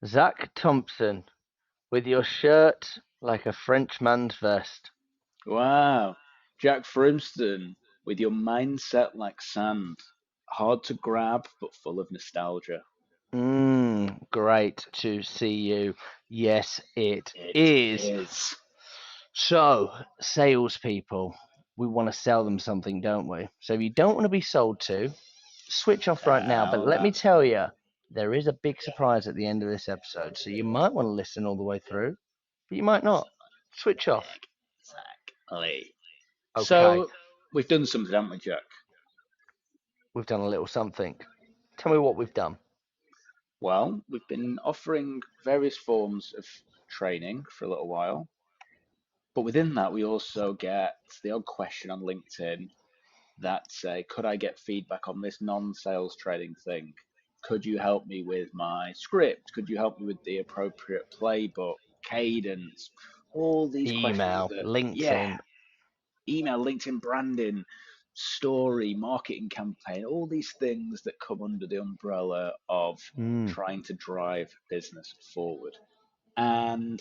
Zach Thompson, with your shirt like a Frenchman's vest. Wow. Jack Frimston, with your mindset like sand. Hard to grab, but full of nostalgia. Great to see you. Yes, it It is. is. So, salespeople, we want to sell them something, don't we? So, if you don't want to be sold to, switch off right now. But Down let me that. tell you, there is a big surprise at the end of this episode. So, you might want to listen all the way through, but you might not. Switch off. Exactly. Okay, So, we've done something, haven't we, Jack? we've done a little something. Tell me what we've done. Well, we've been offering various forms of training for a little while. But within that, we also get the odd question on LinkedIn that say, could I get feedback on this non-sales training thing? Could you help me with my script? Could you help me with the appropriate playbook, cadence? All these questions Email, that, yeah, LinkedIn. email, LinkedIn branding, story, marketing campaign, all these things that come under the umbrella of Mm. trying to drive business forward. And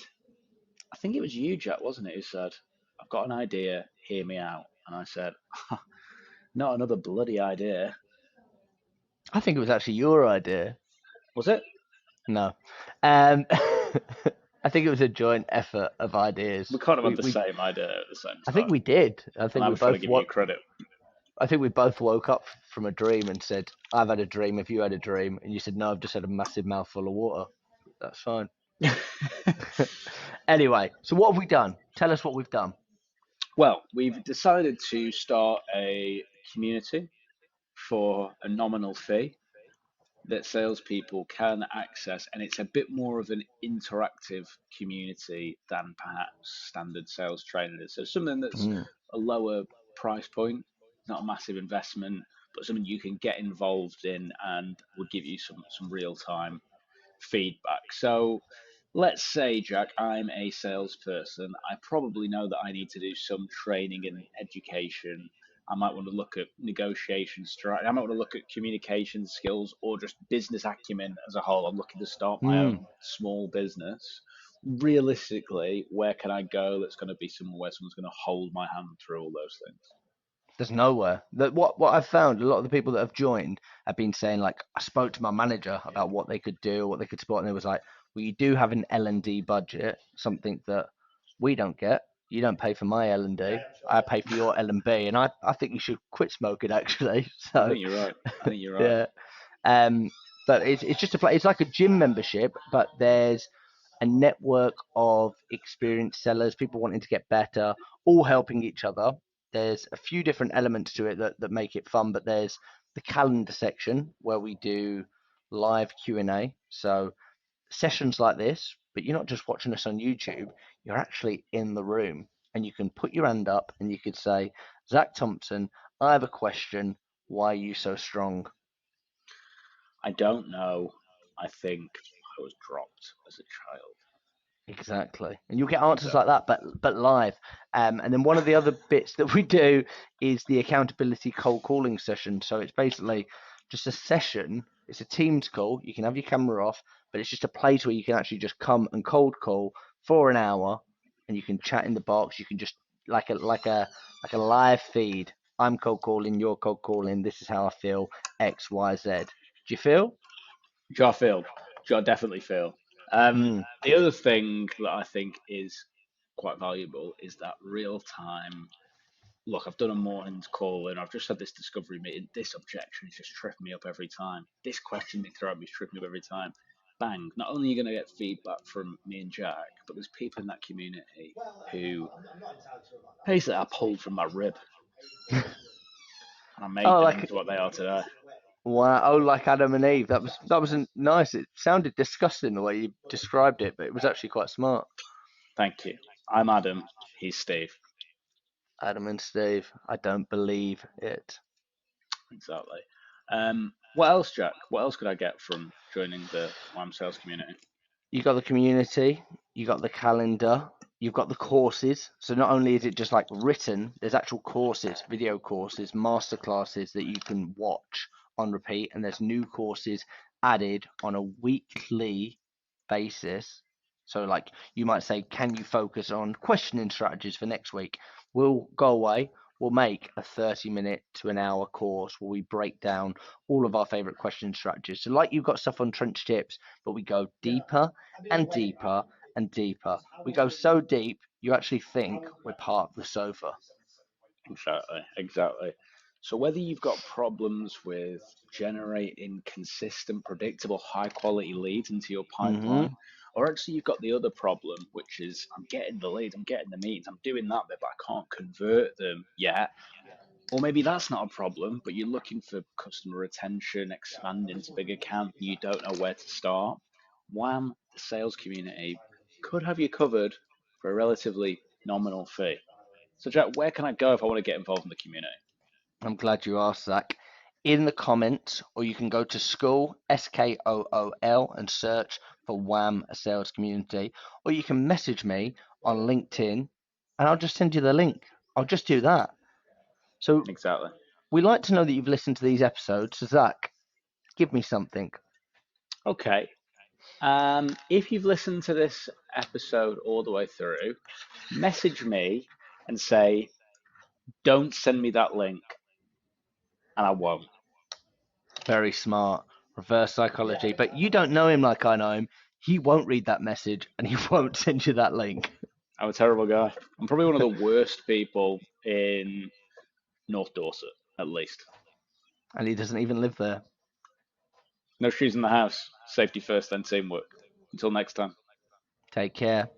I think it was you, Jack, wasn't it, who said, I've got an idea, hear me out. And I said, not another bloody idea. I think it was actually your idea. Was it? No. Um, I think it was a joint effort of We ideas. kind of had We, the we, same idea at the same I think time. we did. I And think I we was trying to both give you what credit. I think we both woke up from a dream and said, "I've had a dream. Have you had a dream?" And you said, "No, I've just had a massive mouthful of water." That's fine. Anyway, so what have we done? Tell us what we've done. Well, we've decided to start a community for a nominal fee that salespeople can access, and it's a bit more of an interactive community than perhaps standard sales training is. So something that's Mm. a lower price point, not a massive investment, but something you can get involved in and would give you some real time feedback. So let's say, Jack, I'm a salesperson. I probably know that I need to do some training and education. I might want to look at negotiation strategy. I might want to look at communication skills or just business acumen as a whole. I'm looking to start my Mm. own small business. Realistically, where can I go that's going to be somewhere where someone's going to hold my hand through all those things? There's nowhere. That what I've found, a lot of the people that have joined have been saying like, I spoke to my manager about what they could do, what they could support, and it was like, well, you do have an L&D budget, something that we don't get. You don't pay for my L&D. I pay for your L&B, and I think you should quit smoking actually. I So think you're right. I think you're right. yeah, um, but it's just a play. It's like a gym membership, but there's a network of experienced sellers, people wanting to get better, all helping each other. There's a few different elements to it that make it fun, but there's the calendar section where we do live Q&A. So sessions like this, but you're not just watching us on YouTube, you're actually in the room and you can put your hand up and you could say, Zach Thompson, I have a question. Why are you so strong? I don't know. I think I was dropped as a child. Exactly, and you'll get answers like Exactly. that, but live. And then one of the other bits that we do is the accountability cold calling session. So it's basically just a session. It's a Teams call. You can have your camera off, but it's just a place where you can actually just come and cold call for an hour, and you can chat in the box. You can just like a live feed. I'm cold calling. You're cold calling. This is how I feel. X, Y, Z. Do you feel? Jar feel. Jar definitely feel. Mm. The other thing that I think is quite valuable is that real time. Look, I've done a morning's call and I've just had this discovery meeting. This objection is just tripping me up every time. This question they throw at me is tripping me up every time. Bang. Not only are you going to get feedback from me and Jack, but there's people in that community who basically I pulled from my rib and I made Oh, them like into what they are today. wow! Oh, like Adam and Eve. That wasn't nice. It sounded disgusting the way you described it, but it was actually quite smart. Thank you. I'm Adam. He's Steve. Adam and Steve. I don't believe it. Exactly. What else, Jack? What else could I get from joining the WAM sales community? You got the community. You got the calendar. You've got the courses. So not only is it just like written, there's actual courses, video courses, master classes that you can watch on repeat, and there's new courses added on a weekly basis. So like you might say, can you focus on questioning strategies for next week? We'll go away. We'll make a 30-minute to an hour course where we break down all of our favorite question strategies. So like you've got stuff on trench tips, but we go deeper and deeper and deeper. We go so deep, you actually think we're part of the sofa. Exactly. So whether you've got problems with generating consistent, predictable, high quality leads into your Hmm. pipeline, or actually you've got the other problem, which is I'm getting the leads, I'm getting the meetings, I'm doing that bit, but I can't convert them yet. Or maybe that's not a problem, but you're looking for customer retention, expanding to big account, you don't know where to start. Wham, the sales community could have you covered for a relatively nominal fee. So, Jack, where can I go if I want to get involved in the community? I'm glad you asked, Zach. In the comments, or you can go to Skool, Skool, and search for Wham, a sales community, or you can message me on LinkedIn and I'll just send you the link. I'll just do that. So Exactly. we like to know that you've listened to these episodes. So Zach, give me something. Okay. If you've listened to this episode all the way through, message me and say, don't send me that link, and I won't. Very smart. Reverse psychology. But you don't know him like I know him. He won't read that message and he won't send you that link. I'm a terrible guy. I'm probably one of the worst people in North Dorset, at least. And he doesn't even live there. No shoes in the house. Safety first, then teamwork. Until next time. Take care.